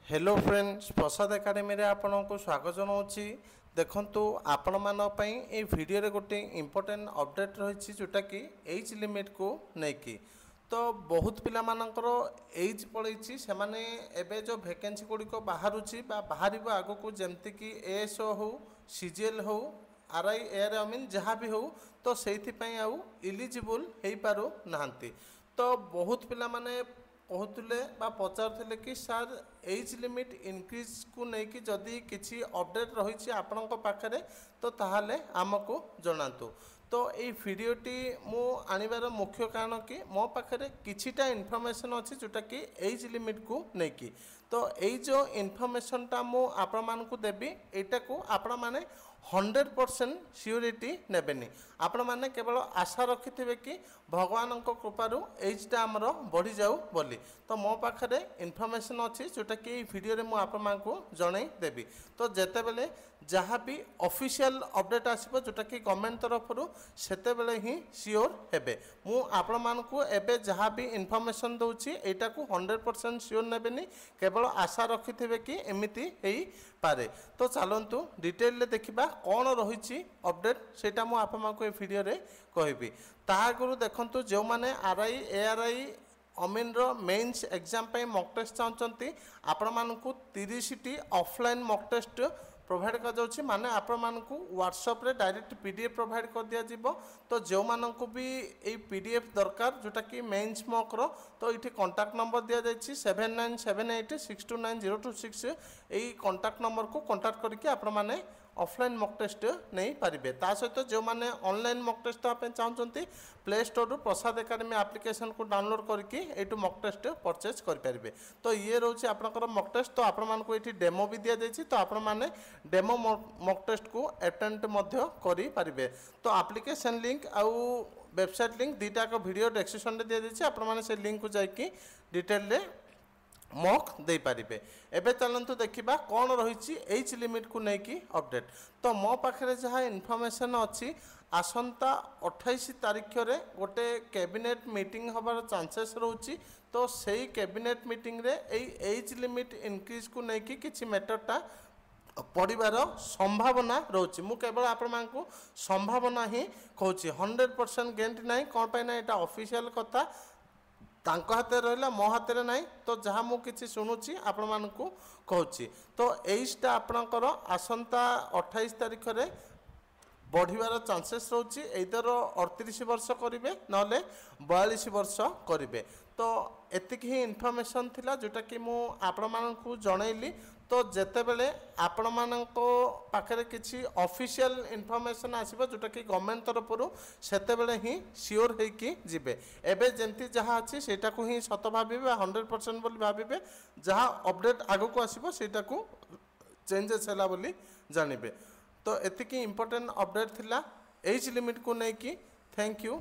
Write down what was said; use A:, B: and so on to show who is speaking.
A: Hello friends प्रसाद academy रे आपन को स्वागत जनाऊँगी। देखंतु आपण मान पई ए वीडियो रे गोटे इंपोर्टेंट अपडेट रही जोटा कि एज लिमिट को लेकिन तो बहुत पिला मानकर एज पड़े से माने एबे जो वैकेंसी गुड़िक बाहरुची बाहर आग को जमती कि एएसओ हो सीजीएल हो आरआई एआर अमीन जहाँ भी हो तो से आउ इलिजिबल हो पारु नाहंती। तो बहुत पिला माने कहते पचारे कि सार एज लिमिट इनक्रीज को लेकिन जदि किसी अपडेट रही आपण पाखे तो ताहले आमको जनातु। तो ये वीडियोटी मु आनिबार मुख्य कारण कि मो पाखे किछिटा इनफॉरमेशन अच्छी जोटा कि एज लिमिट को लेकिन तो यही जो इनफॉरमेशनटा मु आपण मानकु देबी एटा को आपण माने 100% सियोरिटी नेबेनी। आपण माने केवल आशा रखिथिबे कि भगवान कृपारू एजटा आमर बढ़ी जाऊ बोली। तो मो पाखे इनफॉरमेशन अच्छी जोटा कि वीडियो रे मु आपण मानकु जणाई देबी। तो जेते बेले जहाँ भी ऑफिशियल अपडेट आसीबो जोटा कि गवर्नमेंट तरफरु सेते बेले ही सियोर हेबे। मु आपण मानकु एबे जहाँ भी इनफॉरमेशन दउची एटा को 100% सियोर नेबेनी, केवल आशा रखिथिबे कि एमिति हेई पारे। तो चलंतु डिटेल रे देखिबा कौन रही अपडेट सेटा मु आप वीडियो रे कहबी। तागुरु देखंतु जो माने आरआई एआरआई अमीन रो मेन्स एग्जाम पे मॉक टेस्ट चाहते आपण मानकु 30टी ऑफलाइन मॉक टेस्ट प्रोवाइड कर जाउछि। माने आपण मानकु व्हाट्सएप रे डायरेक्ट पीडीएफ प्रोवाइड कर दिया जिवो। तो जो मानकु भी ए पीडीएफ दरकार जोटा कि मेन्स मॉक रो तो इठी कांटेक्ट नंबर दिया जाइछि 7978629026 एई कांटेक्ट नंबर को कांटेक्ट करके आपण माने ऑफलाइन मॉक टेस्ट नहीं पारिबे। ता सहित जो माने ऑनलाइन मॉक टेस्ट आपन चाहते प्ले स्टोर रु प्रसाद एकेडमी एप्लिकेशन को डाउनलोड करके एटू मॉक टेस्ट परचेज कर पारिबे। तो ये रोचे आपनकर मॉक टेस्ट। तो आपण मानको एठी डेमो भी दिया जाइछि। तो आपण माने डेमो मॉक टेस्ट को अटेम्प्ट मध्य करि पारिबे। तो एप्लिकेशन लिंक आउ वेबसाइट लिंक दुईटा को वीडियो डिस्क्रिप्शन रे दिया जाइछि। आपण माने से लिंक को जाइकि डिटेल रे मॉक दे पारिबे। एबे चलंतु देखिबा कौन रही एज लिमिट को लेकिन अपडेट। तो मो पाखे जहाँ इनफॉरमेशन अच्छी आसंता 28 तारीख रे गोटे कैबिनेट मीटिंग हबार चांसेस रोची। तो सही कैबिनेट मीटिंग रे एज लिमिट इनक्रीज को लेकिन किछि मैटरटा पड़ार संभावना रोची। मु केवल आपण मानकु संभावना ही कहूँ 100% गेंट ना कौन पाई ना यहाँ ऑफिशियल कथा तांको हाथे रहिला मो हाथे ना। तो जहाँ मु किछि सुनुची आपण मानकु कहूँ। तो एजटा आपणकर आसंता 28 तारीख रे बढ़िवार चांसेस रोची। एदर 38 वर्ष करेंगे नले 42 वर्ष करेंगे। तो एतिक ही इनफॉरमेशन थिला जोटा कि मु आपण मानकु जणैली। तो जेते बेले आपण मानको पाखरे किछि ऑफिशियल इनफॉरमेशन आसीबो जोटा कि गवर्नमेंट तरफरु सेते बेले ही सियोर हे कि जिबे। एबे जेंति जहाँ अछि सेटा को ही सत भाबिबे 100% बोली भाबिबे। जहाँ अपडेट आगो को आसीबो सेटा को चेंजेस हैला बोली जानिबे। तो एतिकी इंपोर्टेंट अपडेट थिला एज लिमिट को लेकिन। Thank you.